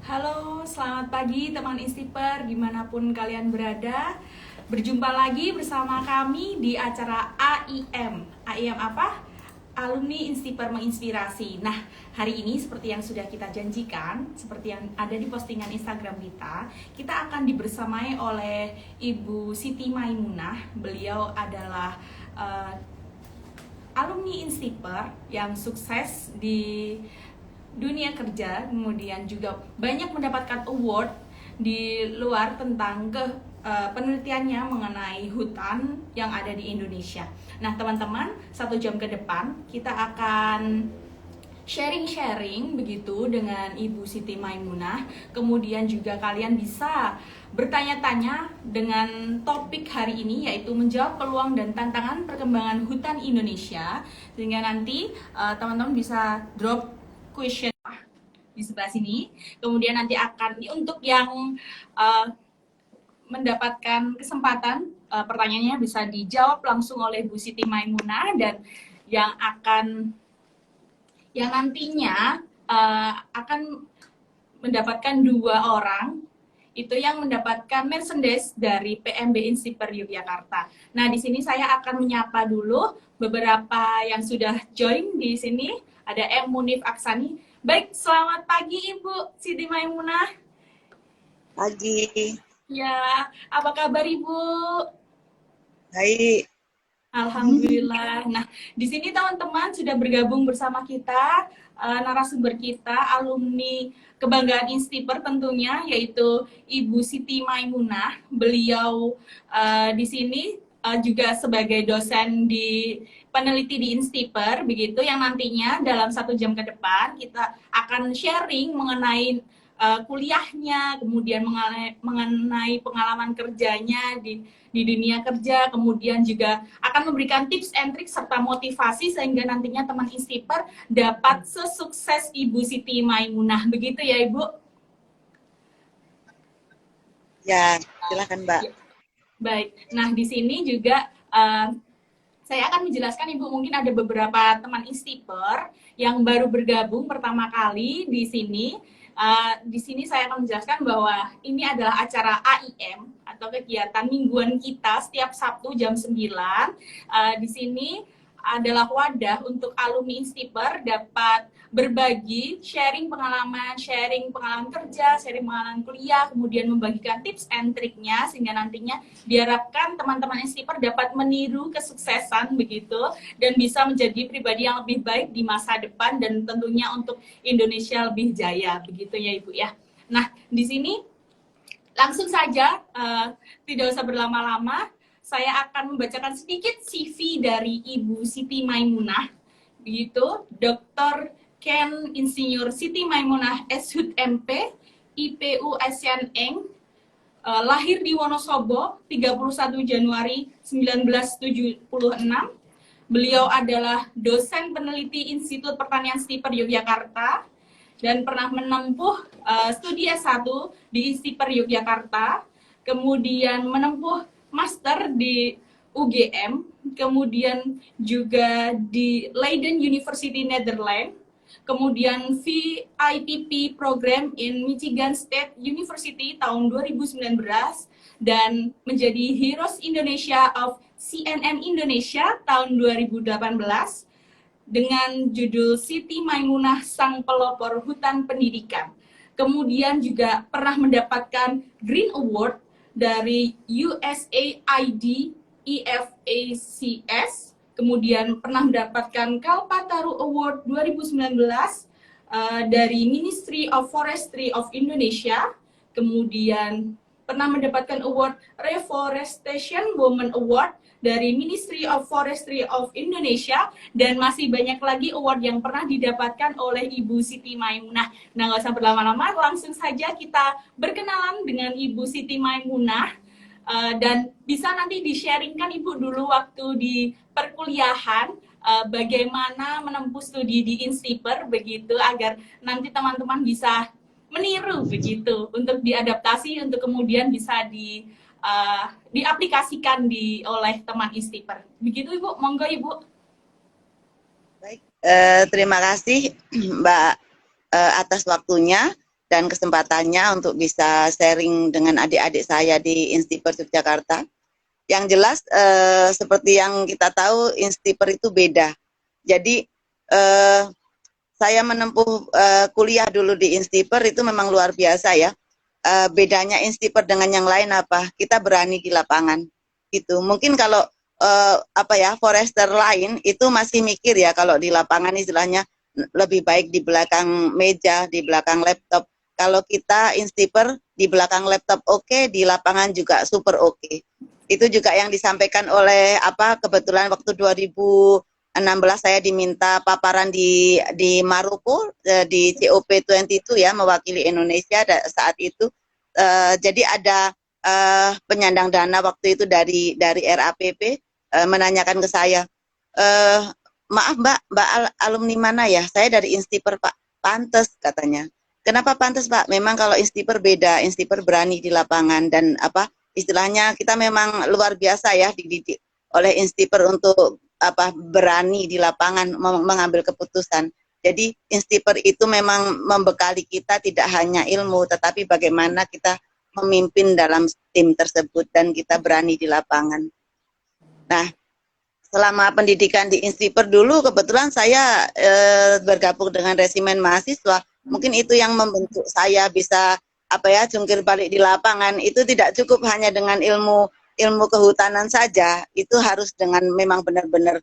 Halo, selamat pagi teman Instiper dimanapun kalian berada. Berjumpa lagi bersama kami di acara AIM. AIM apa? Alumni Instiper Menginspirasi. Nah, hari ini seperti yang sudah kita janjikan, seperti yang ada di postingan Instagram kita akan dibersamai oleh Ibu Siti Maimunah. Beliau adalah alumni Instiper yang sukses di dunia kerja, kemudian juga banyak mendapatkan award di luar tentang penelitiannya mengenai hutan yang ada di Indonesia. Nah, teman-teman, 1 jam ke depan kita akan sharing-sharing begitu dengan Ibu Siti Maimunah. Kemudian juga kalian bisa bertanya-tanya dengan topik hari ini, yaitu menjawab peluang dan tantangan perkembangan hutan Indonesia. Sehingga nanti teman-teman bisa drop question di sebelah sini. Kemudian nanti akan untuk yang mendapatkan kesempatan pertanyaannya bisa dijawab langsung oleh Bu Siti Maimunah, dan yang nantinya akan mendapatkan 2 orang itu yang mendapatkan merchandise dari PMB Instiper Yogyakarta. Nah, di sini saya akan menyapa dulu beberapa yang sudah join di sini. Ada M. Munif Aksani. Baik, selamat pagi Ibu Siti Maimunah. Pagi. Ya, apa kabar Ibu? Baik. Alhamdulillah. Nah, di sini teman-teman sudah bergabung bersama kita, narasumber kita, alumni kebanggaan Instiper tentunya, yaitu Ibu Siti Maimunah. Beliau di sini juga sebagai dosen di peneliti di Instiper, begitu, yang nantinya dalam 1 jam ke depan kita akan sharing mengenai kuliahnya, kemudian mengenai pengalaman kerjanya di dunia kerja, kemudian juga akan memberikan tips and trik serta motivasi sehingga nantinya teman Instiper dapat sesukses Ibu Siti Maimunah. Begitu ya Ibu? Ya, silakan Mbak. Baik. Nah, di sini juga saya akan menjelaskan Ibu, mungkin ada beberapa teman Instiper yang baru bergabung pertama kali di sini. Di sini saya akan menjelaskan bahwa ini adalah acara AIM atau kegiatan mingguan kita setiap Sabtu jam 9. Di sini adalah wadah untuk alumni Instiper dapat berbagi, sharing pengalaman kerja, sharing pengalaman kuliah, kemudian membagikan tips and triknya sehingga nantinya diharapkan teman-teman Instiper dapat meniru kesuksesan begitu dan bisa menjadi pribadi yang lebih baik di masa depan dan tentunya untuk Indonesia lebih jaya, begitu ya Ibu ya. Nah, di sini langsung saja, tidak usah berlama-lama, saya akan membacakan sedikit CV dari Ibu Siti Maimunah, begitu. Dr. Ken Insinyur Siti Maimunah SHUT MP, IPU Asian Eng, lahir di Wonosobo 31 Januari 1976. Beliau adalah dosen peneliti Institut Pertanian Instiper Yogyakarta dan pernah menempuh studi S1 di Instiper Yogyakarta, kemudian menempuh master di UGM, kemudian juga di Leiden University Netherlands, kemudian VIPP program in Michigan State University tahun 2019, dan menjadi Heroes Indonesia of CNN Indonesia tahun 2018 dengan judul Siti Maimunah Sang Pelopor Hutan Pendidikan. Kemudian juga pernah mendapatkan Green Award dari USAID EFACS, kemudian pernah mendapatkan Kalpataru Award 2019 dari Ministry of Forestry of Indonesia, kemudian pernah mendapatkan award Reforestation Women Award dari Ministry of Forestry of Indonesia, dan masih banyak lagi award yang pernah didapatkan oleh Ibu Siti Maimunah. Nah, nggak usah berlama-lama, langsung saja kita berkenalan dengan Ibu Siti Maimunah, dan bisa nanti di-sharingkan Ibu dulu waktu di perkuliahan, bagaimana menempuh studi di Instiper, begitu, agar nanti teman-teman bisa meniru begitu untuk diadaptasi untuk kemudian bisa diaplikasikan oleh teman Instiper. Begitu Ibu, monggo Ibu. Baik, terima kasih Mbak atas waktunya. dan kesempatannya untuk bisa sharing dengan adik-adik saya di Instiper Yogyakarta. Yang jelas seperti yang kita tahu Instiper itu beda. Jadi saya menempuh kuliah dulu di Instiper itu memang luar biasa ya. Bedanya Instiper dengan yang lain apa? Kita berani di lapangan. Gitu. Mungkin kalau forester lain itu masih mikir ya kalau di lapangan istilahnya lebih baik di belakang meja, di belakang laptop. Kalau kita Instiper di belakang laptop oke, di lapangan juga super oke. Itu juga yang disampaikan oleh kebetulan waktu 2016 saya diminta paparan di Maroko di COP22 ya, mewakili Indonesia saat itu. Jadi ada penyandang dana waktu itu dari RAPP menanyakan ke saya, maaf Mbak alumni mana ya? Saya dari Instiper Pak. Pantes katanya. Kenapa pantes Pak? Memang kalau Instiper beda, Instiper berani di lapangan dan istilahnya kita memang luar biasa ya dididik oleh Instiper untuk berani di lapangan mengambil keputusan. Jadi Instiper itu memang membekali kita tidak hanya ilmu, tetapi bagaimana kita memimpin dalam tim tersebut dan kita berani di lapangan. Nah, selama pendidikan di Instiper dulu kebetulan saya bergabung dengan resimen mahasiswa. Mungkin itu yang membentuk saya bisa jungkir balik di lapangan. Itu tidak cukup hanya dengan ilmu kehutanan saja. Itu harus dengan memang benar-benar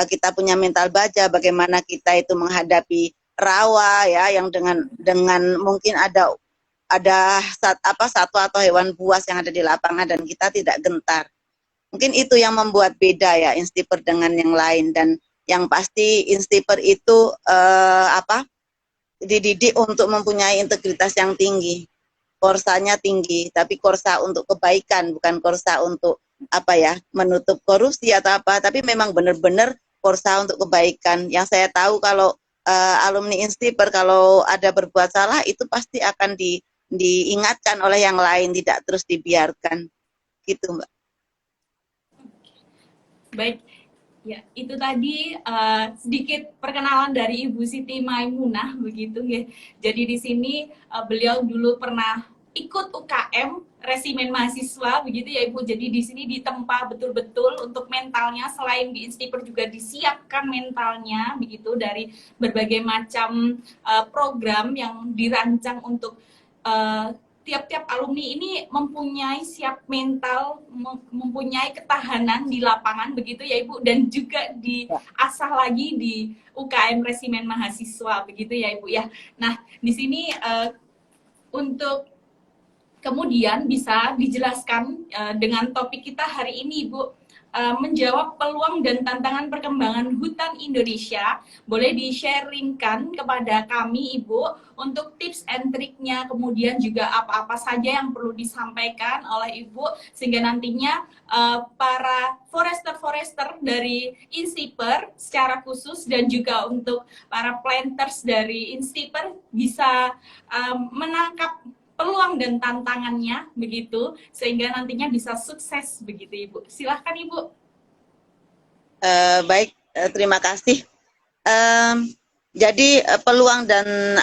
kita punya mental baja. Bagaimana kita itu menghadapi rawa ya, yang dengan mungkin ada satwa atau hewan buas yang ada di lapangan dan kita tidak gentar. Mungkin itu yang membuat beda ya Instiper dengan yang lain. Dan yang pasti Instiper itu dididik untuk mempunyai integritas yang tinggi, korsanya tinggi, tapi korsa untuk kebaikan, bukan korsa untuk menutup korupsi atau tapi memang benar-benar korsa untuk kebaikan. Yang saya tahu kalau alumni Instiper kalau ada berbuat salah itu pasti akan diingatkan oleh yang lain, tidak terus dibiarkan, gitu Mbak. Baik. Ya, itu tadi sedikit perkenalan dari Ibu Siti Maimunah begitu ya. Jadi di sini beliau dulu pernah ikut UKM resimen mahasiswa begitu ya Ibu. Jadi di sini ditempa betul-betul untuk mentalnya, selain di Instiper juga disiapkan mentalnya begitu dari berbagai macam program yang dirancang untuk tiap-tiap alumni ini mempunyai siap mental, mempunyai ketahanan di lapangan begitu ya Ibu, dan juga diasah lagi di UKM resimen mahasiswa begitu ya Ibu ya. Nah, di sini untuk kemudian bisa dijelaskan dengan topik kita hari ini Ibu, menjawab peluang dan tantangan perkembangan hutan Indonesia. Boleh di-sharingkan kepada kami Ibu untuk tips and triknya, kemudian juga apa-apa saja yang perlu disampaikan oleh Ibu sehingga nantinya para forester dari Instiper secara khusus dan juga untuk para planters dari Instiper bisa menangkap peluang dan tantangannya begitu sehingga nantinya bisa sukses begitu Ibu. Silahkan Ibu. Baik, terima kasih. Jadi peluang dan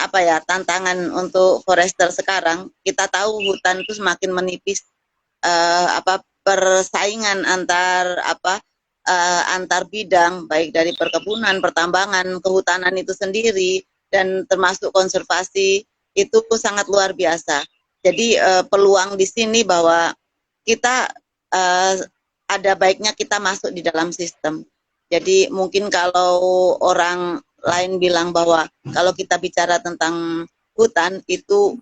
tantangan untuk forester sekarang, kita tahu hutan itu semakin menipis. Persaingan antar bidang baik dari perkebunan, pertambangan, kehutanan itu sendiri dan termasuk konservasi itu sangat luar biasa. Jadi peluang di sini bahwa kita ada baiknya kita masuk di dalam sistem. Jadi mungkin kalau orang lain bilang bahwa kalau kita bicara tentang hutan itu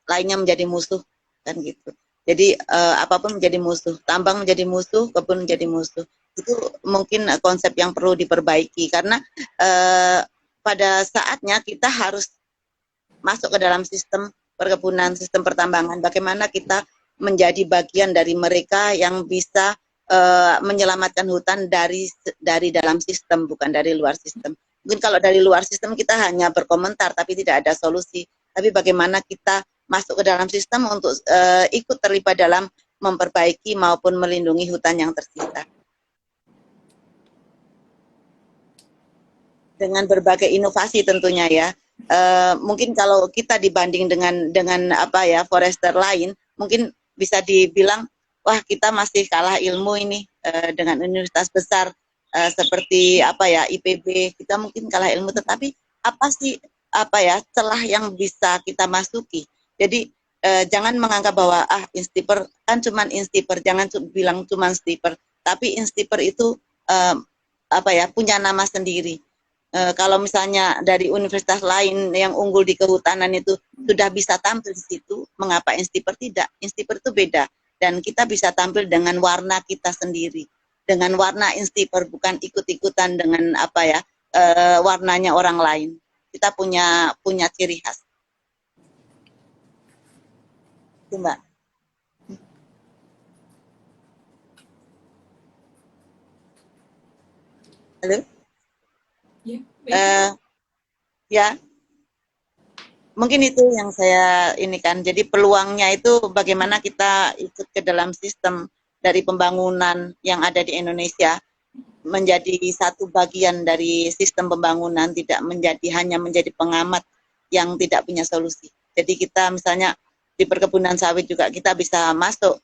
lainnya menjadi musuh kan gitu. Jadi apapun menjadi musuh, tambang menjadi musuh, kebun menjadi musuh. Itu mungkin konsep yang perlu diperbaiki karena pada saatnya kita harus masuk ke dalam sistem perkebunan, sistem pertambangan. Bagaimana kita menjadi bagian dari mereka yang bisa menyelamatkan hutan dari dalam sistem, bukan dari luar sistem. Mungkin kalau dari luar sistem kita hanya berkomentar, tapi tidak ada solusi. Tapi bagaimana kita masuk ke dalam sistem untuk ikut terlibat dalam memperbaiki maupun melindungi hutan yang tersisa. dengan berbagai inovasi tentunya ya. Mungkin kalau kita dibanding dengan apa ya forester lain, mungkin bisa dibilang wah kita masih kalah ilmu ini dengan universitas besar seperti apa ya IPB, kita mungkin kalah ilmu, tetapi apa sih apa ya celah yang bisa kita masuki. Jadi jangan menganggap bahwa instiper kan cuman instiper, jangan bilang cuman stiper, tapi instiper itu apa ya punya nama sendiri. Kalau misalnya dari universitas lain yang unggul di kehutanan itu sudah bisa tampil di situ, mengapa Instiper tidak? Instiper itu beda, dan kita bisa tampil dengan warna kita sendiri, dengan warna Instiper, bukan ikut-ikutan dengan apa ya warnanya orang lain. Kita punya ciri khas. Itu Mbak. Halo? Ya, baik. Ya, mungkin itu yang saya ini kan. Jadi peluangnya itu bagaimana kita ikut ke dalam sistem dari pembangunan yang ada di Indonesia, menjadi satu bagian dari sistem pembangunan, tidak hanya menjadi pengamat yang tidak punya solusi. Jadi kita misalnya di perkebunan sawit juga kita bisa masuk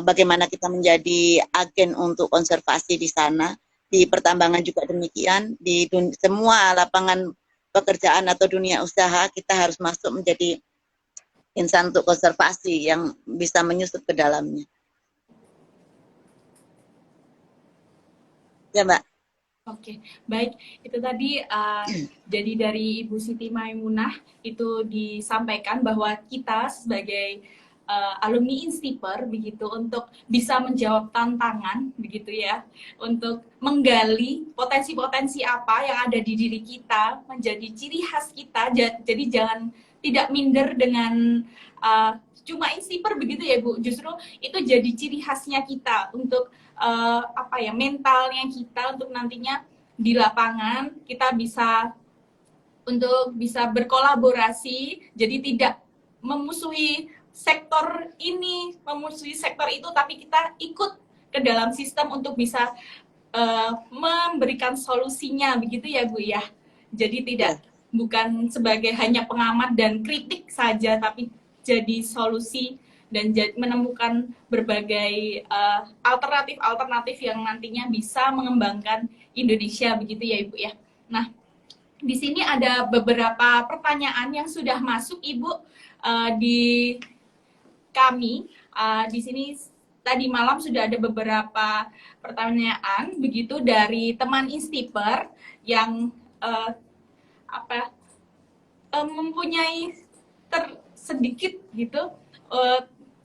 bagaimana kita menjadi agen untuk konservasi di sana. Di pertambangan juga demikian, di semua lapangan pekerjaan atau dunia usaha kita harus masuk menjadi insan untuk konservasi yang bisa menyusup ke dalamnya. Ya Mbak. Oke, baik. Itu tadi jadi dari Ibu Siti Maimunah itu disampaikan bahwa kita sebagai alumni Instiper begitu untuk bisa menjawab tantangan begitu ya, untuk menggali potensi-potensi apa yang ada di diri kita menjadi ciri khas kita. Jadi jangan tidak minder dengan cuma Instiper begitu ya Bu. Justru itu jadi ciri khasnya kita untuk apa ya mentalnya kita untuk nantinya di lapangan kita bisa untuk bisa berkolaborasi, jadi tidak memusuhi sektor ini, memusuhi sektor itu, tapi kita ikut ke dalam sistem untuk bisa memberikan solusinya begitu ya Bu ya. Jadi tidak bukan sebagai hanya pengamat dan kritik saja, tapi jadi solusi dan menemukan berbagai alternatif-alternatif yang nantinya bisa mengembangkan Indonesia begitu ya Ibu ya. Nah, di sini ada beberapa pertanyaan yang sudah masuk Ibu di kami. Di sini tadi malam sudah ada beberapa pertanyaan begitu dari teman Instiper yang mempunyai sedikit gitu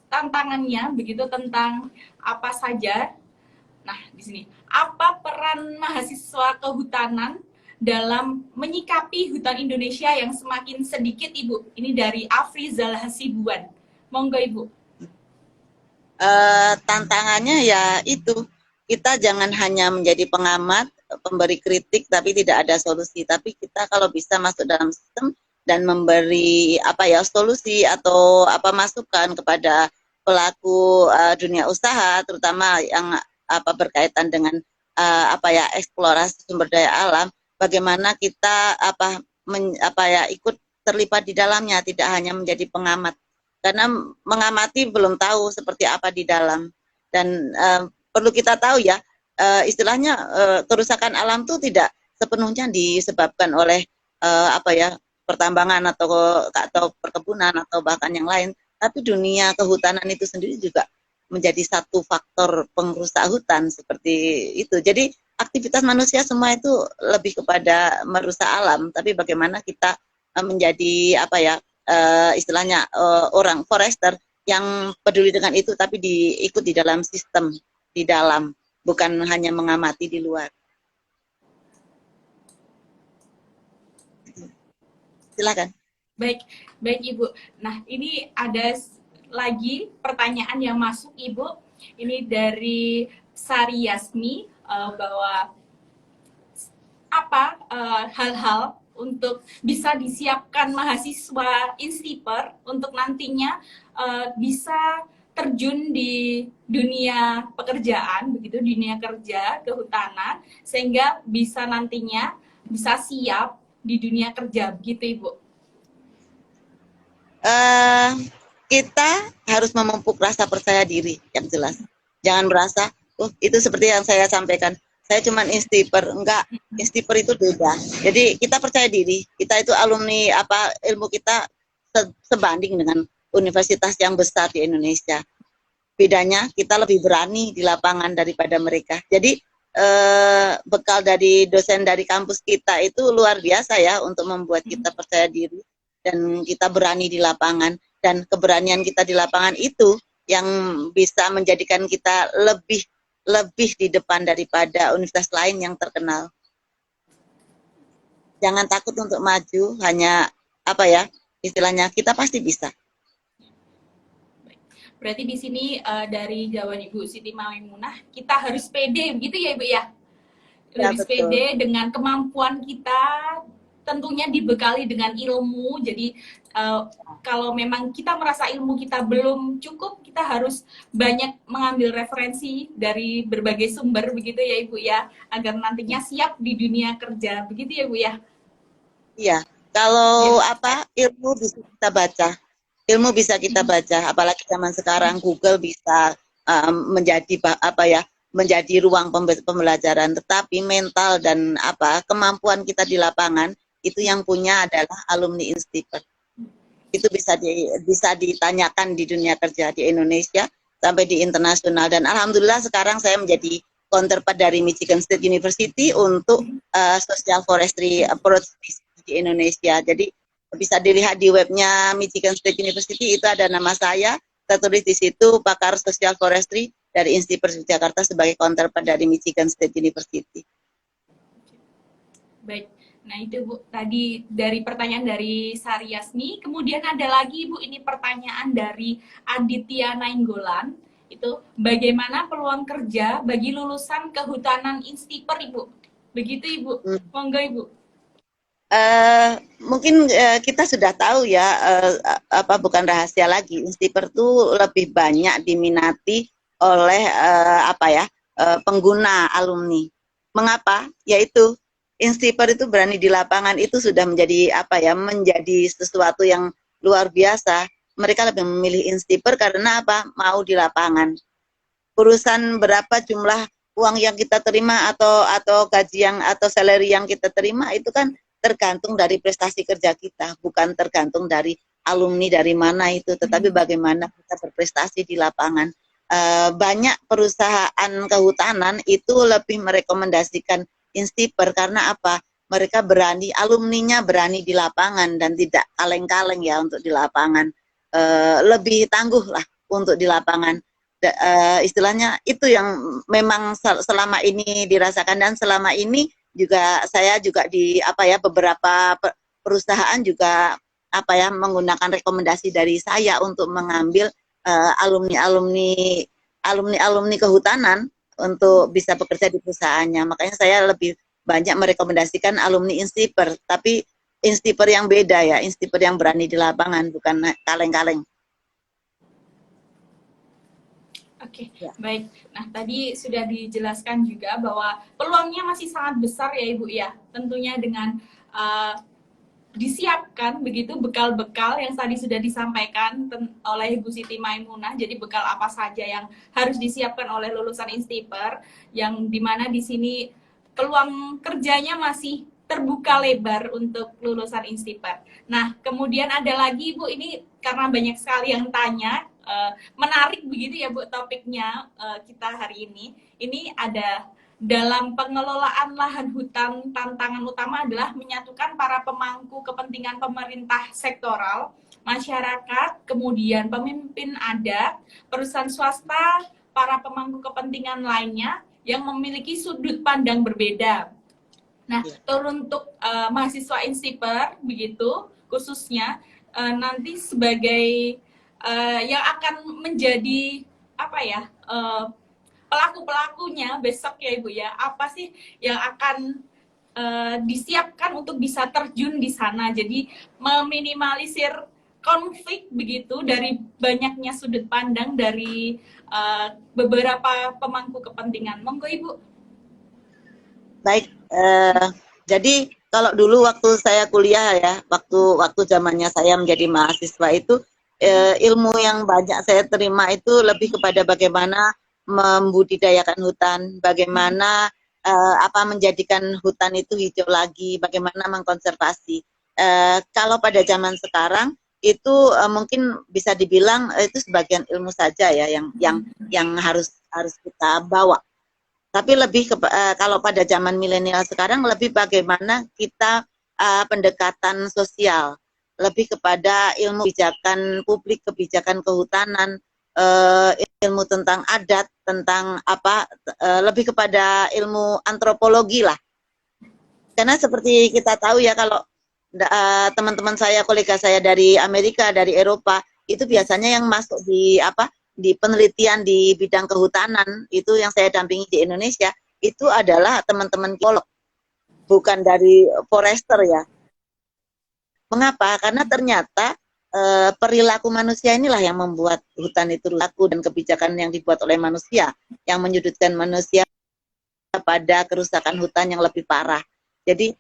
tantangannya begitu tentang apa saja. Nah, di sini apa peran mahasiswa kehutanan dalam menyikapi hutan Indonesia yang semakin sedikit, Ibu? Ini dari Afrizal Hasibuan. Monggo, Ibu. Tantangannya ya itu, kita jangan hanya menjadi pengamat, pemberi kritik tapi tidak ada solusi. Tapi kita kalau bisa masuk dalam sistem dan memberi apa ya solusi atau apa masukan kepada pelaku dunia usaha, terutama yang apa berkaitan dengan apa ya eksplorasi sumber daya alam, bagaimana kita apa ya ikut terlibat di dalamnya, tidak hanya menjadi pengamat, karena mengamati belum tahu seperti apa di dalam. Dan perlu kita tahu ya, istilahnya kerusakan alam itu tidak sepenuhnya disebabkan oleh apa ya pertambangan atau perkebunan atau bahkan yang lain, tapi dunia kehutanan itu sendiri juga menjadi satu faktor pengrusak hutan seperti itu. Jadi aktivitas manusia semua itu lebih kepada merusak alam, tapi bagaimana kita menjadi apa ya istilahnya orang forester yang peduli dengan itu, tapi ikut di dalam sistem, di dalam, bukan hanya mengamati di luar. Silakan. Baik, baik Ibu. Nah, ini ada lagi pertanyaan yang masuk Ibu. Ini dari Sari Yasmi bahwa apa hal-hal untuk bisa disiapkan mahasiswa Instiper untuk nantinya bisa terjun di dunia pekerjaan begitu, dunia kerja kehutanan, sehingga bisa nantinya bisa siap di dunia kerja begitu Ibu? eh kita harus memupuk rasa percaya diri yang jelas. Jangan merasa, oh itu seperti yang saya sampaikan, saya cuma instiper. Enggak, instiper itu beda. Jadi kita percaya diri, kita itu alumni apa ilmu kita sebanding dengan universitas yang besar di Indonesia. Bedanya kita lebih berani di lapangan daripada mereka. Jadi bekal dari dosen dari kampus kita itu luar biasa ya untuk membuat kita percaya diri dan kita berani di lapangan, dan keberanian kita di lapangan itu yang bisa menjadikan kita lebih di depan daripada universitas lain yang terkenal. Jangan takut untuk maju, hanya apa ya istilahnya, kita pasti bisa. Berarti di sini dari jawaban Ibu Siti Maimunah, kita harus pede, begitu ya Ibu ya? Ya, Harus betul. pede dengan kemampuan kita, tentunya dibekali dengan ilmu. Jadi kalau memang kita merasa ilmu kita belum cukup, kita harus banyak mengambil referensi dari berbagai sumber, begitu ya Ibu ya, agar nantinya siap di dunia kerja, begitu ya Bu ya? Iya, kalau Ya. apa ilmu bisa kita baca, ilmu bisa kita baca, apalagi zaman sekarang Google bisa menjadi apa ya, menjadi ruang pembelajaran. Tetapi mental dan apa kemampuan kita di lapangan itu yang punya adalah alumni Instiper. Itu bisa ditanyakan di dunia kerja di Indonesia sampai di internasional, dan alhamdulillah sekarang saya menjadi counterpart dari Michigan State University untuk social forestry approach di Indonesia. Jadi bisa dilihat di webnya Michigan State University, itu ada nama saya tertulis di situ, pakar social forestry dari Institut Jakarta sebagai counterpart dari Michigan State University. Baik. Nah itu Bu, tadi dari pertanyaan dari Saryasni, kemudian ada lagi Bu, ini pertanyaan dari Aditya Nainggolan, itu bagaimana peluang kerja bagi lulusan kehutanan Instiper Ibu? Begitu Ibu, monggo Ibu. Mungkin kita sudah tahu ya, apa bukan rahasia lagi, Instiper tuh lebih banyak diminati oleh apa ya pengguna alumni. Mengapa? Yaitu Instiper itu berani di lapangan, itu sudah menjadi apa ya, menjadi sesuatu yang luar biasa. Mereka lebih memilih Instiper karena apa? Mau di lapangan. Urusan berapa jumlah uang yang kita terima atau gaji yang atau salary yang kita terima itu kan tergantung dari prestasi kerja kita, bukan tergantung dari alumni dari mana itu, tetapi bagaimana kita berprestasi di lapangan. Banyak perusahaan kehutanan itu lebih merekomendasikan Instiper karena apa? Mereka berani, alumninya berani di lapangan dan tidak kaleng-kaleng ya untuk di lapangan. Lebih tangguh lah untuk di lapangan. Istilahnya itu yang memang selama ini dirasakan, dan selama ini juga saya juga di apa ya beberapa perusahaan juga apa ya menggunakan rekomendasi dari saya untuk mengambil alumni kehutanan untuk bisa bekerja di perusahaannya. Makanya saya lebih banyak merekomendasikan alumni Instiper, tapi Instiper yang beda ya, Instiper yang berani di lapangan, bukan kaleng-kaleng. Oke, baik. Nah, tadi sudah dijelaskan juga bahwa peluangnya masih sangat besar ya Ibu ya. Tentunya dengan disiapkan begitu bekal-bekal yang tadi sudah disampaikan oleh Ibu Siti Maimunah. Jadi bekal apa saja yang harus disiapkan oleh lulusan Instiper, yang dimana di sini peluang kerjanya masih terbuka lebar untuk lulusan Instiper. Nah, kemudian ada lagi Bu, ini karena banyak sekali yang tanya, menarik begitu ya Bu topiknya kita hari ini. Ini ada dalam pengelolaan lahan hutan, tantangan utama adalah menyatukan para pemangku kepentingan pemerintah sektoral, masyarakat, kemudian pemimpin adat, perusahaan swasta, para pemangku kepentingan lainnya yang memiliki sudut pandang berbeda. Nah, untuk mahasiswa Instiper begitu khususnya nanti sebagai yang akan menjadi apa ya pelaku-pelakunya besok ya Ibu ya, apa sih yang akan disiapkan untuk bisa terjun di sana, jadi meminimalisir konflik begitu dari banyaknya sudut pandang dari beberapa pemangku kepentingan. Monggo Ibu. Baik, Jadi kalau dulu waktu saya kuliah ya, waktu zamannya saya menjadi mahasiswa itu ilmu yang banyak saya terima itu lebih kepada bagaimana membudidayakan hutan, bagaimana menjadikan hutan itu hijau lagi, bagaimana mengkonservasi. Kalau pada zaman sekarang itu mungkin bisa dibilang itu sebagian ilmu saja ya yang harus kita bawa. Tapi lebih kalau pada zaman milenial sekarang lebih bagaimana kita pendekatan sosial, lebih kepada ilmu kebijakan publik, kebijakan kehutanan, ilmu tentang adat, tentang lebih kepada ilmu antropologi lah. Karena seperti kita tahu ya kalau teman-teman saya, kolega saya dari Amerika, dari Eropa, itu biasanya yang masuk di penelitian di bidang kehutanan itu yang saya dampingi di Indonesia itu adalah teman-teman geolog, bukan dari forester ya. Mengapa? Karena ternyata perilaku manusia inilah yang membuat hutan itu laku dan kebijakan yang dibuat oleh manusia yang menyudutkan manusia pada kerusakan hutan yang lebih parah. Jadi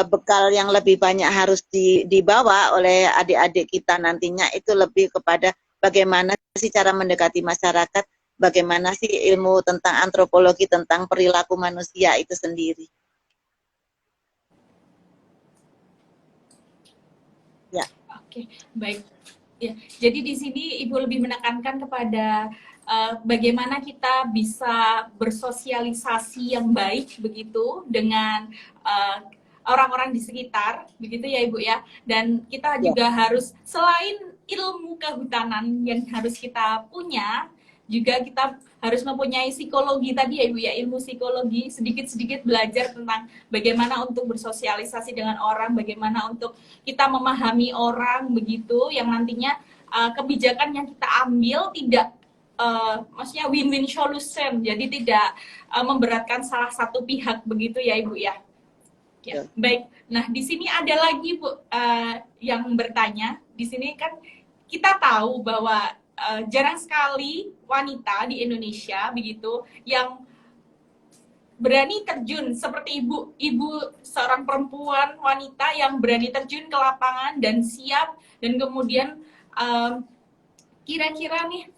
bekal yang lebih banyak harus dibawa oleh adik-adik kita nantinya itu lebih kepada bagaimana sih cara mendekati masyarakat, bagaimana sih ilmu tentang antropologi, tentang perilaku manusia itu sendiri. Ya. Oke, baik. Ya, jadi di sini Ibu lebih menekankan kepada bagaimana kita bisa bersosialisasi yang baik begitu dengan orang-orang di sekitar, begitu ya Ibu ya. Dan kita juga harus selain ilmu kehutanan yang harus kita punya, juga kita harus mempunyai psikologi tadi ya Ibu ya, ilmu psikologi, sedikit-sedikit belajar tentang bagaimana untuk bersosialisasi dengan orang, bagaimana untuk kita memahami orang begitu, yang nantinya kebijakan yang kita ambil tidak maksudnya win-win solution, jadi tidak memberatkan salah satu pihak begitu ya Ibu ya. Ya, baik. Nah, di sini ada lagi Bu yang bertanya. Di sini kan kita tahu bahwa jarang sekali wanita di Indonesia begitu yang berani terjun seperti ibu seorang perempuan wanita yang berani terjun ke lapangan dan siap, dan kemudian kira-kira nih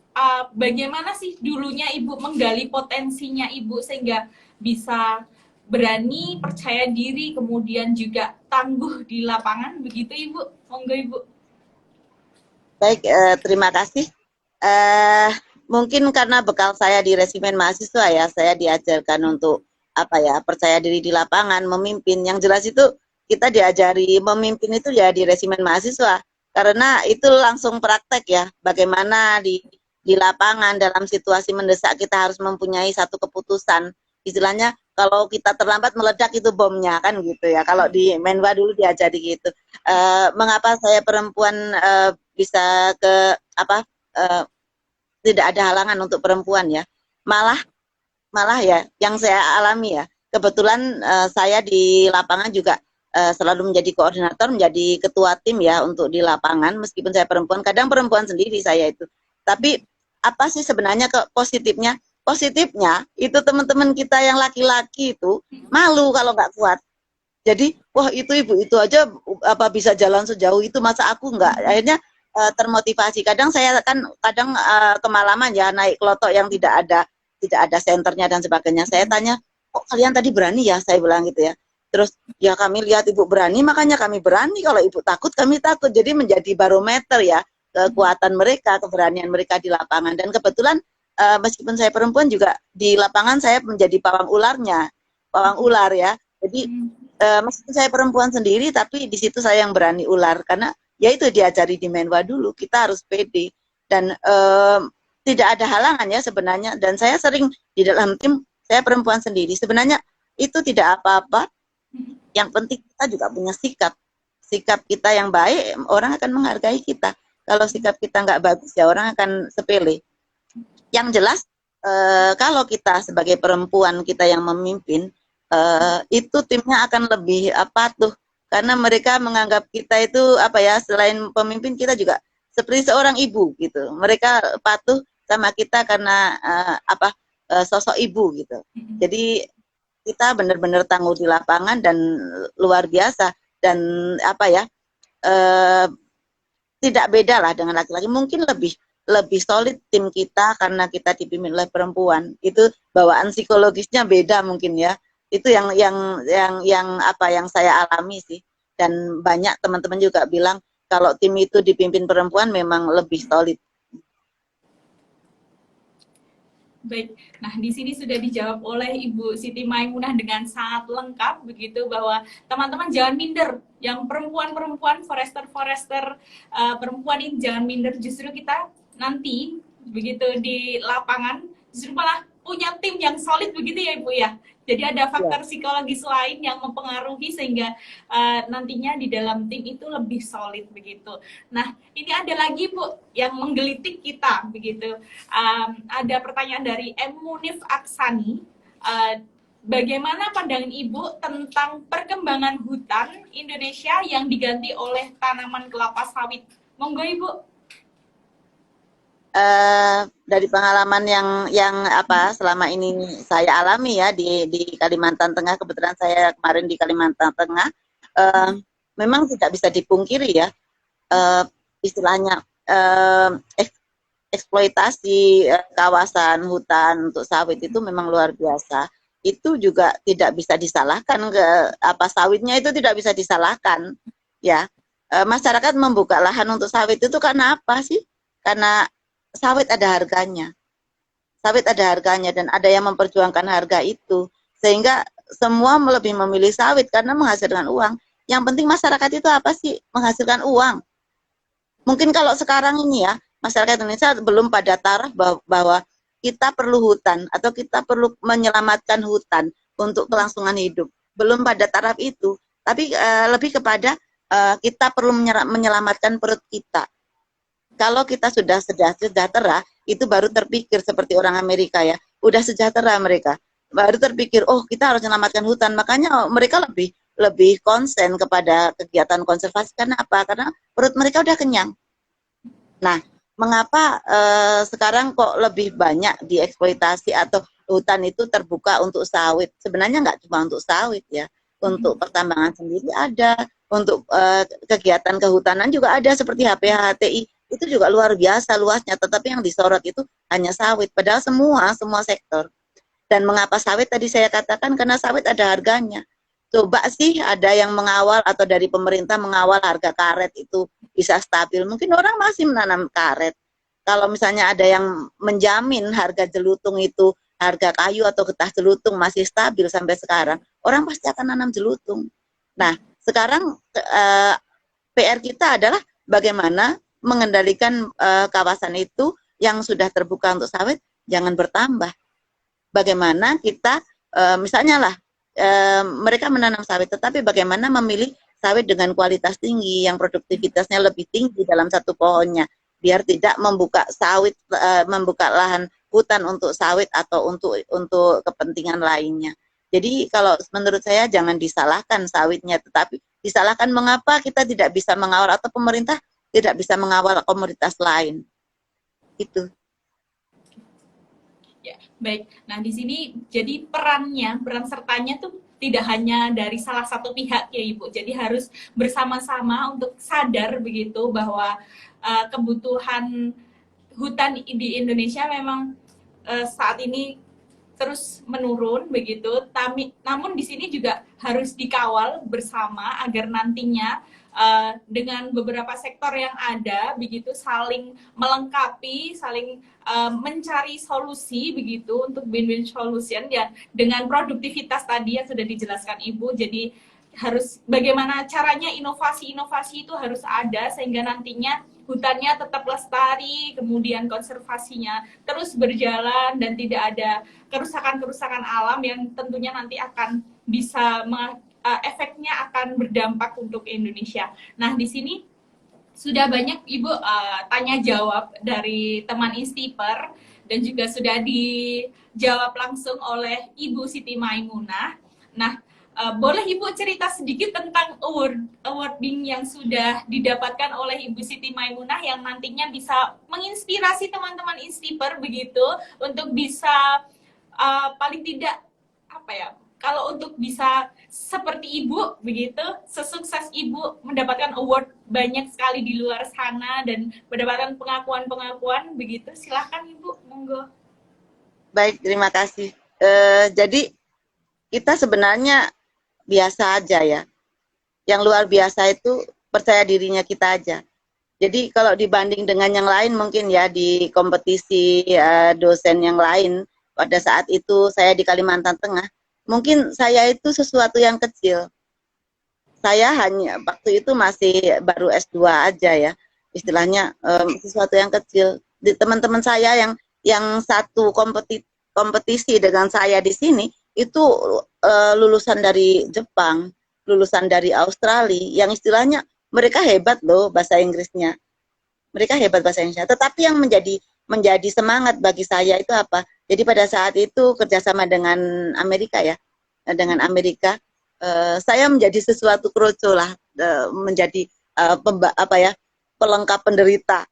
bagaimana sih dulunya Ibu menggali potensinya Ibu sehingga bisa berani, percaya diri, kemudian juga tangguh di lapangan, begitu Ibu? Monggo Ibu. Baik, terima kasih. Mungkin karena bekal saya di resimen mahasiswa ya, saya diajarkan untuk percaya diri di lapangan, memimpin. Yang jelas itu kita diajari memimpin itu ya di resimen mahasiswa, karena itu langsung praktek ya, bagaimana di lapangan dalam situasi mendesak kita harus mempunyai satu keputusan. Istilahnya kalau kita terlambat meledak itu bomnya kan gitu ya. Kalau di Menwa dulu diajari gitu. Mengapa saya perempuan bisa tidak ada halangan untuk perempuan ya. Malah ya yang saya alami ya. Kebetulan saya di lapangan juga selalu menjadi koordinator, menjadi ketua tim ya untuk di lapangan, meskipun saya perempuan, kadang perempuan sendiri saya itu. Tapi apa sih sebenarnya positifnya? Positifnya itu teman-teman kita yang laki-laki itu malu kalau nggak kuat. Jadi wah itu ibu itu aja bisa jalan sejauh itu, masa aku nggak? Akhirnya termotivasi. Kadang saya kemalaman ya naik kelotok yang tidak ada senternya dan sebagainya. Saya tanya, kok kalian tadi berani ya? Saya bilang gitu ya. Terus ya kami lihat ibu berani, makanya kami berani. Kalau ibu takut, kami takut. Jadi menjadi barometer ya kekuatan mereka, keberanian mereka di lapangan. Dan kebetulan meskipun saya perempuan juga di lapangan saya menjadi pawang ular ya. Jadi meskipun saya perempuan sendiri, tapi di situ saya yang berani ular karena ya itu diajari di Menwa dulu, kita harus pede dan tidak ada halangan ya sebenarnya. Dan saya sering di dalam tim, saya perempuan sendiri, sebenarnya itu tidak apa-apa. Yang penting kita juga punya sikap kita yang baik, orang akan menghargai kita. Kalau sikap kita nggak bagus ya orang akan sepele. Yang jelas kalau kita sebagai perempuan, kita yang memimpin, itu timnya akan lebih patuh karena mereka menganggap kita itu selain pemimpin kita juga seperti seorang ibu gitu. Mereka patuh sama kita karena sosok ibu gitu. Jadi kita benar-benar tangguh di lapangan dan luar biasa, dan apa ya, tidak beda lah dengan laki-laki, mungkin lebih solid tim kita karena kita dipimpin oleh perempuan. Itu bawaan psikologisnya beda mungkin ya. Itu yang apa yang saya alami sih. Dan banyak teman-teman juga bilang kalau tim itu dipimpin perempuan memang lebih solid. Baik, nah di sini sudah dijawab oleh Ibu Siti Maimunah dengan sangat lengkap begitu, bahwa teman-teman jangan minder, yang perempuan-perempuan forester-forester perempuan ini jangan minder, justru kita nanti begitu di lapangan justru malah punya tim yang solid begitu ya Ibu ya. Jadi ada faktor psikologis lain yang mempengaruhi sehingga nantinya di dalam tim itu lebih solid begitu. Nah, ini ada lagi Bu yang menggelitik kita begitu. Ada pertanyaan dari M. Munif Aksani. Bagaimana pandangan Ibu tentang perkembangan hutan Indonesia yang diganti oleh tanaman kelapa sawit? Monggo Ibu. Dari pengalaman yang apa selama ini saya alami ya di Kalimantan Tengah, kebetulan saya kemarin di Kalimantan Tengah, memang tidak bisa dipungkiri ya, istilahnya eksploitasi kawasan hutan untuk sawit itu memang luar biasa. Itu juga tidak bisa disalahkan, apa sawitnya itu tidak bisa disalahkan ya. Masyarakat membuka lahan untuk sawit itu karena apa sih? Karena sawit ada harganya. Sawit ada harganya dan ada yang memperjuangkan harga itu. Sehingga semua lebih memilih sawit karena menghasilkan uang. Yang penting masyarakat itu apa sih? Menghasilkan uang. Mungkin kalau sekarang ini ya, masyarakat Indonesia belum pada taraf bahwa kita perlu hutan atau kita perlu menyelamatkan hutan untuk kelangsungan hidup. Belum pada taraf itu. Tapi lebih kepada kita perlu menyelamatkan perut kita. Kalau kita sudah sejahtera, itu baru terpikir seperti orang Amerika ya. Udah sejahtera mereka, baru terpikir, oh kita harus menyelamatkan hutan. Makanya mereka lebih konsen kepada kegiatan konservasi. Karena apa? Karena perut mereka udah kenyang. Nah, mengapa sekarang kok lebih banyak dieksploitasi atau hutan itu terbuka untuk sawit? Sebenarnya nggak cuma untuk sawit ya. Untuk pertambangan sendiri ada, untuk kegiatan kehutanan juga ada seperti HPH-HTI. Itu juga luar biasa luasnya, tetapi yang disorot itu hanya sawit, padahal semua sektor. Dan mengapa sawit tadi saya katakan, karena sawit ada harganya. Coba sih ada yang mengawal atau dari pemerintah mengawal harga karet itu bisa stabil, mungkin orang masih menanam karet. Kalau misalnya ada yang menjamin harga jelutung itu, harga kayu atau getah jelutung masih stabil sampai sekarang, orang pasti akan nanam jelutung. Nah, sekarang PR kita adalah bagaimana mengendalikan kawasan itu yang sudah terbuka untuk sawit jangan bertambah. Bagaimana kita misalnya lah mereka menanam sawit, tetapi bagaimana memilih sawit dengan kualitas tinggi yang produktivitasnya lebih tinggi dalam satu pohonnya, biar tidak membuka sawit membuka lahan hutan untuk sawit atau untuk kepentingan lainnya. Jadi kalau menurut saya jangan disalahkan sawitnya, tetapi disalahkan mengapa kita tidak bisa mengawal atau pemerintah tidak bisa mengawal komoditas lain. Itu. Ya, baik. Nah, di sini jadi peran sertanya tuh tidak hanya dari salah satu pihak ya Ibu. Jadi harus bersama-sama untuk sadar begitu bahwa kebutuhan hutan di Indonesia memang saat ini terus menurun begitu. Namun di sini juga harus dikawal bersama agar nantinya dengan beberapa sektor yang ada begitu saling melengkapi, saling mencari solusi begitu untuk win-win solution ya, dengan produktivitas tadi yang sudah dijelaskan Ibu. Jadi harus bagaimana caranya inovasi-inovasi itu harus ada sehingga nantinya hutannya tetap lestari, kemudian konservasinya terus berjalan dan tidak ada kerusakan-kerusakan alam yang tentunya nanti akan bisa efeknya akan berdampak untuk Indonesia. Nah, di sini sudah banyak Ibu tanya jawab dari teman Instiper dan juga sudah dijawab langsung oleh Ibu Siti Maimunah. Nah, boleh Ibu cerita sedikit tentang awarding yang sudah didapatkan oleh Ibu Siti Maimunah yang nantinya bisa menginspirasi teman-teman Instiper begitu untuk bisa paling tidak apa ya, kalau untuk bisa seperti ibu begitu, sesukses ibu, mendapatkan award banyak sekali di luar sana dan mendapatkan pengakuan-pengakuan begitu, silahkan ibu, monggo. Baik, terima kasih. Jadi kita sebenarnya biasa aja ya. Yang luar biasa itu percaya dirinya kita aja. Jadi kalau dibanding dengan yang lain mungkin ya di kompetisi dosen yang lain pada saat itu saya di Kalimantan Tengah, mungkin saya itu sesuatu yang kecil. Saya hanya waktu itu masih baru S2 aja ya, istilahnya sesuatu yang kecil. Di teman-teman saya yang satu kompetisi dengan saya di sini itu lulusan dari Jepang, lulusan dari Australia, yang istilahnya mereka hebat loh bahasa Inggrisnya. Mereka hebat bahasa Inggrisnya. Tetapi yang menjadi semangat bagi saya itu apa? Jadi pada saat itu kerjasama dengan Amerika ya, dengan Amerika, saya menjadi sesuatu kroco lah, menjadi apa ya, pelengkap penderita.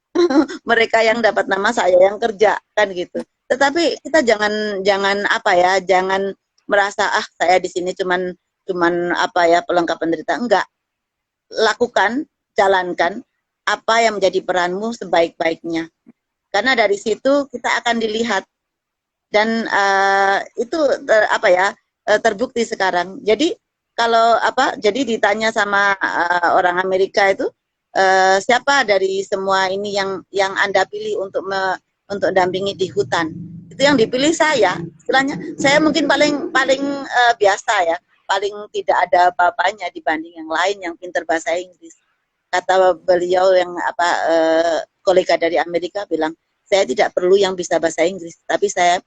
Mereka yang dapat nama, saya yang kerja kan gitu. Tetapi kita jangan apa ya, jangan merasa saya di sini cuman apa ya, pelengkap penderita. Enggak, lakukan, jalankan apa yang menjadi peranmu sebaik-baiknya. Karena dari situ kita akan dilihat dan itu apa ya, terbukti sekarang. Jadi kalau apa, jadi ditanya sama orang Amerika itu, siapa dari semua ini yang Anda pilih untuk dampingi di hutan? Itu yang dipilih saya. Istilahnya saya mungkin paling paling biasa ya, paling tidak ada apa-apanya dibanding yang lain yang pintar bahasa Inggris. Kata beliau yang apa, kolega dari Amerika bilang, saya tidak perlu yang bisa bahasa Inggris, tapi saya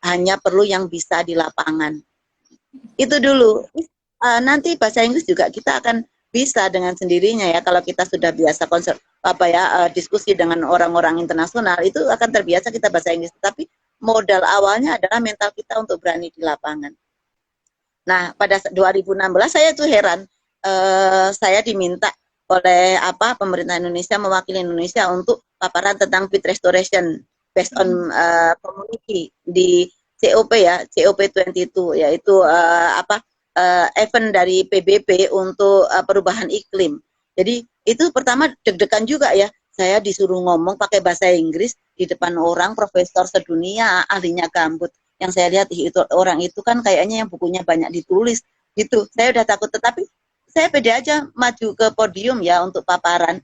hanya perlu yang bisa di lapangan. Itu dulu. Nanti bahasa Inggris juga kita akan bisa dengan sendirinya ya, kalau kita sudah biasa diskusi dengan orang-orang internasional, itu akan terbiasa kita bahasa Inggris. Tapi modal awalnya adalah mental kita untuk berani di lapangan. Nah, pada 2016 saya tuh heran, saya diminta oleh pemerintah Indonesia, mewakili Indonesia untuk paparan tentang peat restoration based on community di COP ya, COP22, yaitu event dari PBB untuk perubahan iklim. Jadi itu pertama deg-degan juga ya, saya disuruh ngomong pakai bahasa Inggris di depan orang profesor sedunia, ahlinya gambut. Yang saya lihat itu orang itu kan kayaknya yang bukunya banyak ditulis gitu. Saya udah takut, tetapi saya pede aja maju ke podium ya untuk paparan.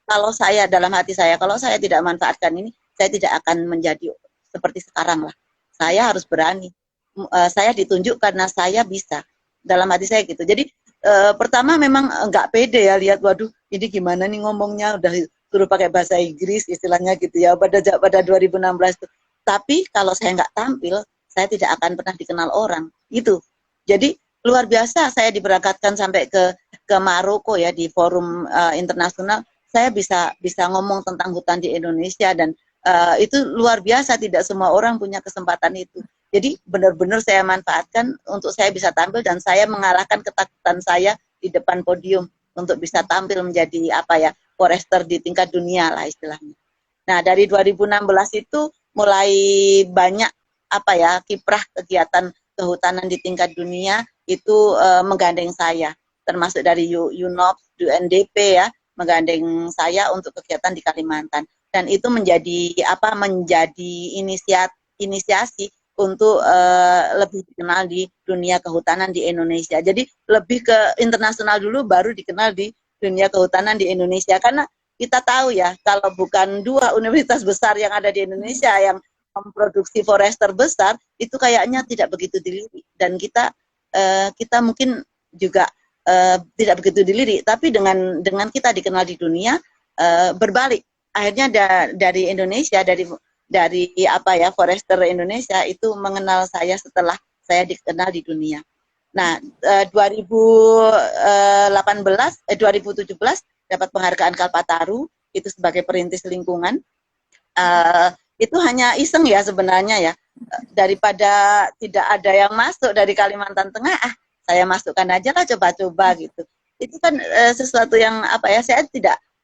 Kalau saya dalam hati saya, kalau saya tidak manfaatkan ini, saya tidak akan menjadi seperti sekarang lah. Saya harus berani. Saya ditunjuk karena saya bisa. Dalam hati saya gitu. Jadi pertama memang nggak pede ya, lihat waduh ini gimana nih ngomongnya, udah suruh pakai bahasa Inggris istilahnya gitu ya pada 2016 itu. Tapi kalau saya nggak tampil, saya tidak akan pernah dikenal orang. Itu. Jadi luar biasa, saya diberangkatkan sampai ke Maroko ya, di forum internasional. Saya bisa ngomong tentang hutan di Indonesia, dan itu luar biasa, tidak semua orang punya kesempatan itu. Jadi benar-benar saya manfaatkan untuk saya bisa tampil, dan saya mengalahkan ketakutan saya di depan podium untuk bisa tampil menjadi forester di tingkat dunia lah istilahnya. Nah, dari 2016 itu mulai banyak kiprah kegiatan kehutanan di tingkat dunia itu menggandeng saya, termasuk dari UNOPS, UNDP ya, menggandeng saya untuk kegiatan di Kalimantan, dan itu menjadi inisiasi untuk lebih dikenal di dunia kehutanan di Indonesia. Jadi lebih ke internasional dulu, baru dikenal di dunia kehutanan di Indonesia. Karena kita tahu ya, kalau bukan dua universitas besar yang ada di Indonesia yang memproduksi forester besar, itu kayaknya tidak begitu dilirik. Dan kita mungkin juga tidak begitu dilirik, tapi dengan kita dikenal di dunia, berbalik. Akhirnya dari Indonesia, dari forester Indonesia itu mengenal saya setelah saya dikenal di dunia. Nah, 2017 dapat penghargaan Kalpataru itu sebagai perintis lingkungan. Itu hanya iseng ya sebenarnya ya, daripada tidak ada yang masuk dari Kalimantan Tengah, saya masukkan aja lah, coba-coba gitu. Itu kan sesuatu yang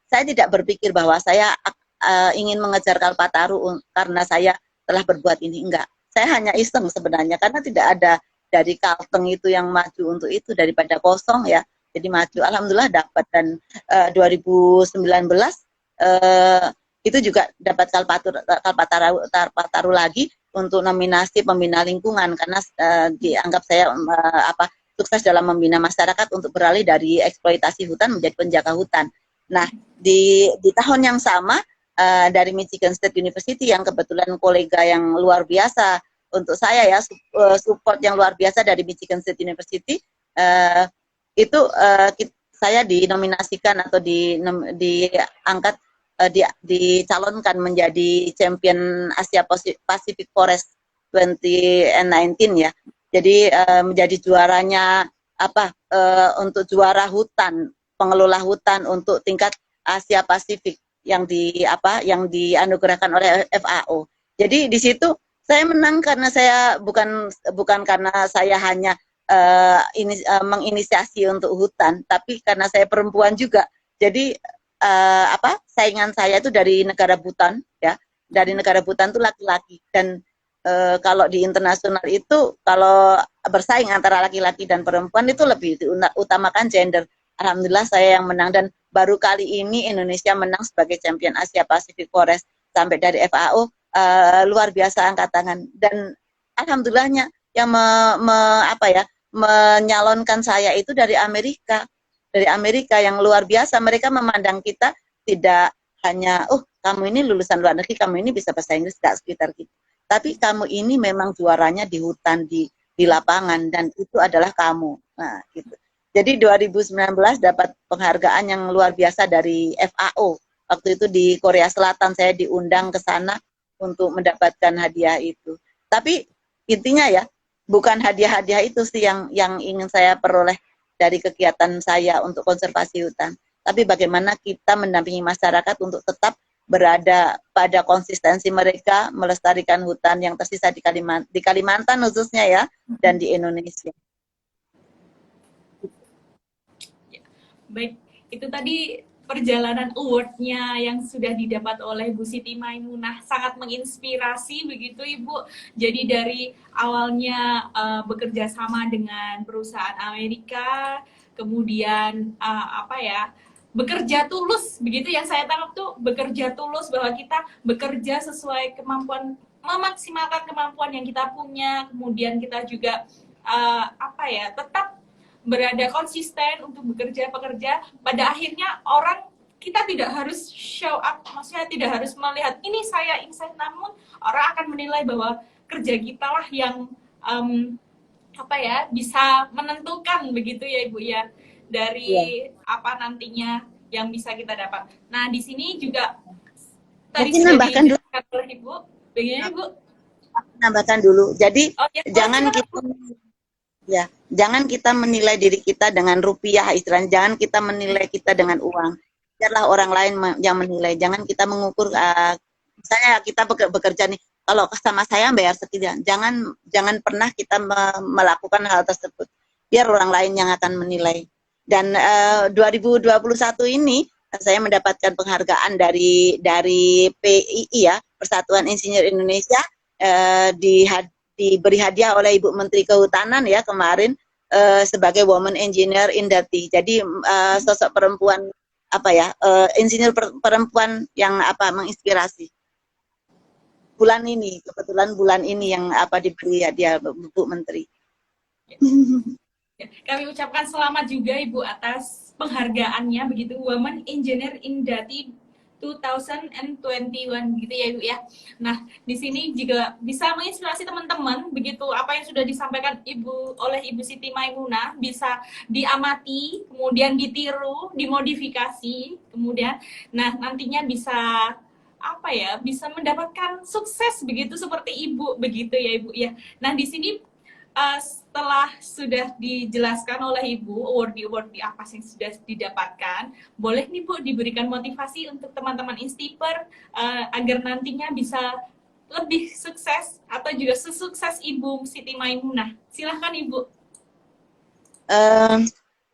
saya tidak berpikir bahwa saya ingin mengejar Kalpataru karena saya telah berbuat ini, enggak. Saya hanya iseng sebenarnya, karena tidak ada dari Kalteng itu yang maju untuk itu daripada kosong ya. Jadi maju, alhamdulillah dapat. Dan 2019 itu juga dapat Kalpataru lagi untuk nominasi pembina lingkungan karena dianggap saya sukses dalam membina masyarakat untuk beralih dari eksploitasi hutan menjadi penjaga hutan. Nah, di tahun yang sama dari Michigan State University yang kebetulan kolega yang luar biasa untuk saya ya, support yang luar biasa dari Michigan State University, itu saya dinominasikan atau diangkat, dicalonkan menjadi champion Asia Pacific Forest 2019 ya. Jadi menjadi juaranya untuk juara hutan, pengelola hutan untuk tingkat Asia Pasifik yang dianugerahkan oleh FAO. Jadi di situ saya menang karena saya bukan karena saya hanya menginisiasi untuk hutan, tapi karena saya perempuan juga. Jadi saingan saya itu dari negara Bhutan ya, dari negara Bhutan itu laki-laki. Dan kalau di internasional itu kalau bersaing antara laki-laki dan perempuan itu lebih diutamakan gender. Alhamdulillah saya yang menang, dan baru kali ini Indonesia menang sebagai champion Asia Pacific Forest sampai dari FAO. Luar biasa, angkat tangan. Dan alhamdulillahnya yang menyalonkan saya itu dari Amerika yang luar biasa. Mereka memandang kita tidak hanya kamu ini lulusan luar negeri, kamu ini bisa bahasa Inggris gak sekitar gitu, tapi kamu ini memang juaranya di hutan, di lapangan, dan itu adalah kamu. Nah gitu. Jadi 2019 dapat penghargaan yang luar biasa dari FAO. Waktu itu di Korea Selatan saya diundang ke sana untuk mendapatkan hadiah itu. Tapi intinya ya, bukan hadiah-hadiah itu sih yang ingin saya peroleh dari kegiatan saya untuk konservasi hutan, tapi bagaimana kita mendampingi masyarakat untuk tetap berada pada konsistensi mereka melestarikan hutan yang tersisa di Kalimantan khususnya ya, dan di Indonesia. Baik, itu tadi perjalanan award-nya yang sudah didapat oleh Bu Siti Maimunah, sangat menginspirasi begitu Ibu. Jadi dari awalnya bekerja sama dengan perusahaan Amerika, kemudian bekerja tulus, begitu yang saya tangkap tuh, bekerja tulus, bahwa kita bekerja sesuai kemampuan, memaksimalkan kemampuan yang kita punya, kemudian kita juga tetap berada konsisten untuk bekerja. Pada akhirnya kita tidak harus show up, maksudnya tidak harus melihat ini saya, namun orang akan menilai bahwa kerja kita lah yang bisa menentukan begitu ya Ibu ya, dari apa nantinya yang bisa kita dapat. Nah di sini juga tadi sudah dijelaskan oleh Ibu, bagaimana Ibu? Nambahkan dulu. Jadi jangan kita menilai diri kita dengan rupiah, istilahnya. Jangan kita menilai kita dengan uang. Biarlah orang lain yang menilai. Jangan kita mengukur. Misalnya kita bekerja nih, kalau sama saya bayar sekian. Jangan pernah kita melakukan hal tersebut. Biar orang lain yang akan menilai. Dan 2021 ini saya mendapatkan penghargaan dari PII ya, Persatuan Insinyur Indonesia, diberi hadiah oleh Ibu Menteri Kehutanan ya kemarin sebagai Woman Engineer Indati. Jadi sosok perempuan insinyur perempuan yang menginspirasi. Kebetulan bulan ini yang diberi hadiah Bu Menteri. Kami ucapkan selamat juga Ibu atas penghargaannya begitu, Woman Engineer Indati 2021 gitu ya Ibu ya. Nah, di sini juga bisa menginspirasi teman-teman begitu, apa yang sudah disampaikan oleh Ibu Siti Maimunah bisa diamati, kemudian ditiru, dimodifikasi, kemudian nantinya bisa bisa mendapatkan sukses begitu seperti Ibu begitu ya Ibu ya. Nah, di sini setelah sudah dijelaskan oleh Ibu award apa yang sudah didapatkan, boleh nih Bu diberikan motivasi untuk teman-teman Instiper agar nantinya bisa lebih sukses atau juga sesukses Ibu Siti Maimunah. Silahkan Ibu.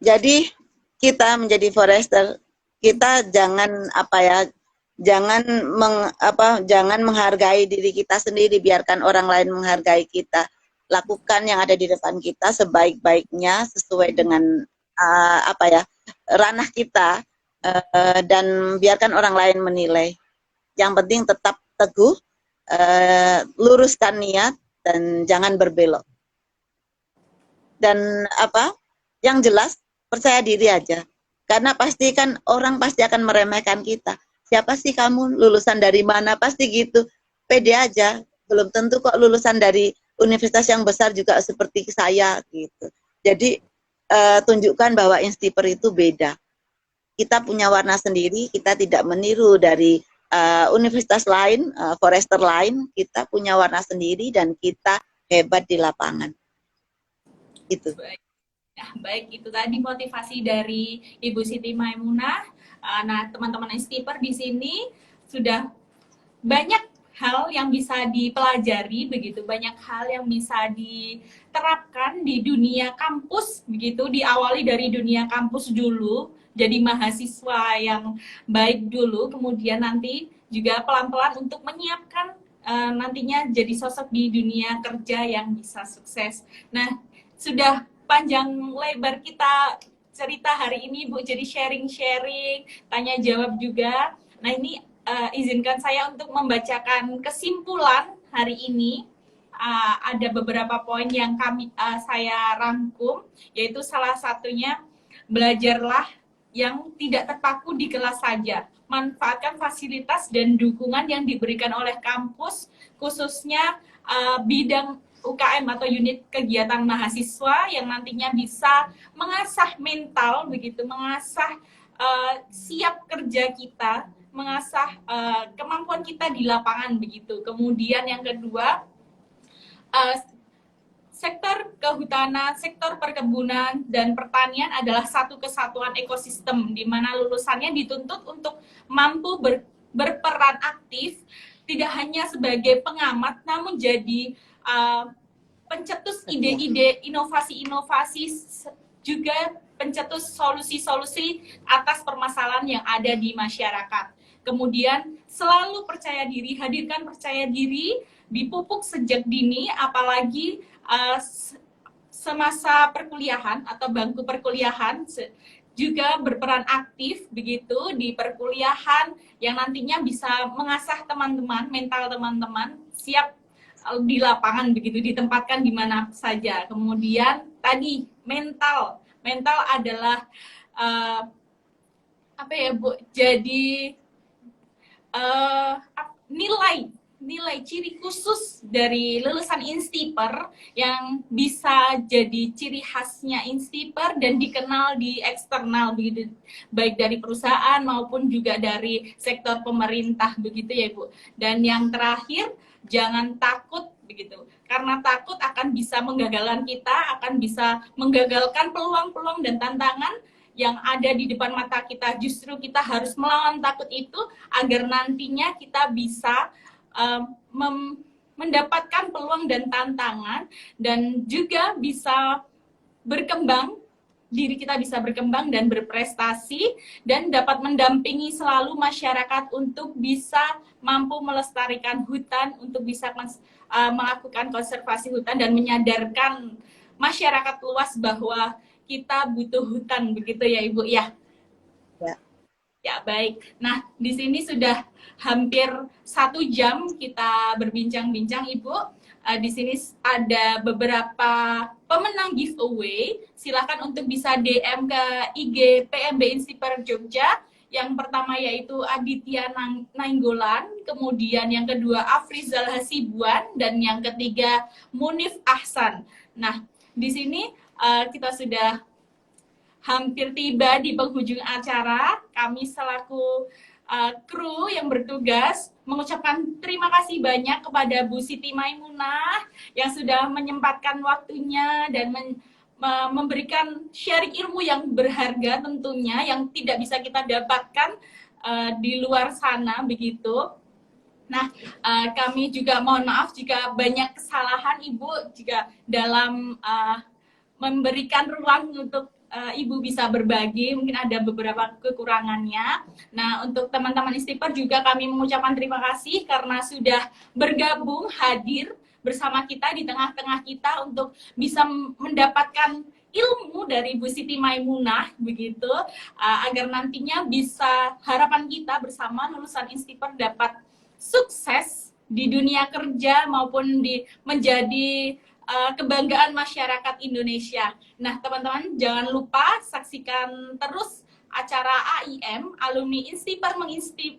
Jadi kita menjadi forester, kita jangan jangan menghargai diri kita sendiri, biarkan orang lain menghargai kita. lakukan yang ada di depan kita sebaik-baiknya sesuai dengan ranah kita, dan biarkan orang lain menilai. Yang penting tetap teguh, luruskan niat dan jangan berbelok. Dan yang jelas percaya diri aja. Karena pasti kan orang pasti akan meremehkan kita. Siapa sih kamu, lulusan dari mana, pasti gitu. Pede aja, belum tentu kok lulusan dari universitas yang besar juga seperti saya gitu. Jadi tunjukkan bahwa Instiper itu beda. Kita punya warna sendiri, kita tidak meniru dari universitas lain, forester lain, kita punya warna sendiri dan kita hebat di lapangan. Itu. Baik, itu tadi motivasi dari Ibu Siti Maimunah. Nah, teman-teman Instiper di sini sudah banyak hal yang bisa dipelajari, begitu banyak hal yang bisa diterapkan di dunia kampus, begitu diawali dari dunia kampus dulu, jadi mahasiswa yang baik dulu, kemudian nanti juga pelan-pelan untuk menyiapkan nantinya jadi sosok di dunia kerja yang bisa sukses. Nah, sudah panjang lebar kita cerita hari ini, Bu, jadi sharing-sharing, tanya jawab juga. Nah, ini izinkan saya untuk membacakan kesimpulan hari ini. Ada beberapa poin yang saya rangkum, yaitu salah satunya, belajarlah yang tidak terpaku di kelas saja. Manfaatkan fasilitas dan dukungan yang diberikan oleh kampus, khususnya bidang UKM atau unit kegiatan mahasiswa yang nantinya bisa mengasah mental, begitu, mengasah siap kerja kita, mengasah kemampuan kita di lapangan, begitu. Kemudian yang kedua, sektor kehutanan, sektor perkebunan, dan pertanian adalah satu kesatuan ekosistem di mana lulusannya dituntut untuk mampu berperan aktif, tidak hanya sebagai pengamat, namun jadi pencetus ide-ide, inovasi-inovasi, juga pencetus solusi-solusi atas permasalahan yang ada di masyarakat. Kemudian selalu percaya diri, hadirkan percaya diri, dipupuk sejak dini, apalagi semasa perkuliahan atau bangku perkuliahan, juga berperan aktif begitu di perkuliahan yang nantinya bisa mengasah teman-teman, mental teman-teman siap di lapangan, begitu, ditempatkan di mana saja. Kemudian tadi mental adalah Bu, jadi nilai ciri khusus dari lulusan Instiper yang bisa jadi ciri khasnya Instiper dan dikenal di eksternal, begitu, baik dari perusahaan maupun juga dari sektor pemerintah, begitu ya Bu. Dan yang terakhir, jangan takut, begitu, karena takut akan bisa menggagalkan kita, akan bisa menggagalkan peluang-peluang dan tantangan yang ada di depan mata kita. Justru kita harus melawan takut itu agar nantinya kita bisa mendapatkan peluang dan tantangan, dan juga bisa berkembang, diri kita bisa berkembang dan berprestasi, dan dapat mendampingi selalu masyarakat untuk bisa mampu melestarikan hutan, untuk bisa melakukan konservasi hutan dan menyadarkan masyarakat luas bahwa kita butuh hutan, begitu ya Ibu ya. Ya, baik. Nah, di sini sudah hampir 1 jam kita berbincang-bincang, Ibu. Di sini ada beberapa pemenang giveaway. Silakan untuk bisa DM ke IG PMB Instiper Jogja. Yang pertama yaitu Aditya Nainggolan, kemudian yang kedua Afrizal Hasibuan, dan yang ketiga Munif Ahsan. Nah, di sini kita sudah hampir tiba di penghujung acara. Kami selaku kru yang bertugas mengucapkan terima kasih banyak kepada Bu Siti Maimunah yang sudah menyempatkan waktunya dan memberikan sharing ilmu yang berharga tentunya, yang tidak bisa kita dapatkan di luar sana, begitu. Nah, kami juga mohon maaf jika banyak kesalahan Ibu, jika dalam memberikan ruang untuk Ibu bisa berbagi, mungkin ada beberapa kekurangannya. Nah, untuk teman-teman Instiper juga kami mengucapkan terima kasih karena sudah bergabung, hadir bersama kita di tengah-tengah kita untuk bisa mendapatkan ilmu dari Bu Siti Maimunah begitu, agar nantinya bisa harapan kita bersama lulusan Instiper dapat sukses di dunia kerja maupun di menjadi kebanggaan masyarakat Indonesia. Nah, teman-teman jangan lupa saksikan terus acara AIM, Alumni Instiper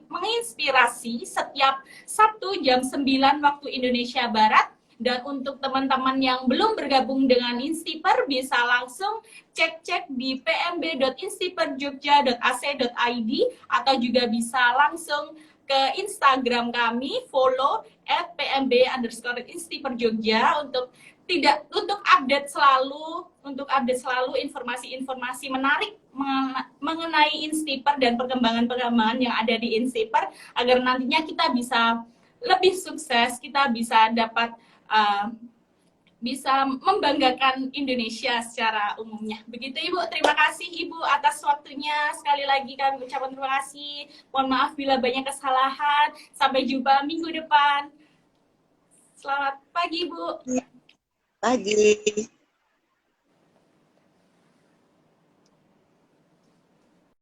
menginspirasi setiap Sabtu jam 9 waktu Indonesia Barat. Dan untuk teman-teman yang belum bergabung dengan Instiper bisa langsung cek-cek di pmb.instiperjogja.ac.id atau juga bisa langsung ke Instagram kami, follow @pmb_instiperjogja untuk update selalu informasi-informasi menarik mengenai Instiper dan perkembangan-perkembangan yang ada di Instiper, agar nantinya kita bisa lebih sukses, kita bisa dapat bisa membanggakan Indonesia secara umumnya. Begitu Ibu, terima kasih Ibu atas waktunya. Sekali lagi kami ucapkan terima kasih. Mohon maaf bila banyak kesalahan. Sampai jumpa minggu depan. Selamat pagi Ibu. Pagi.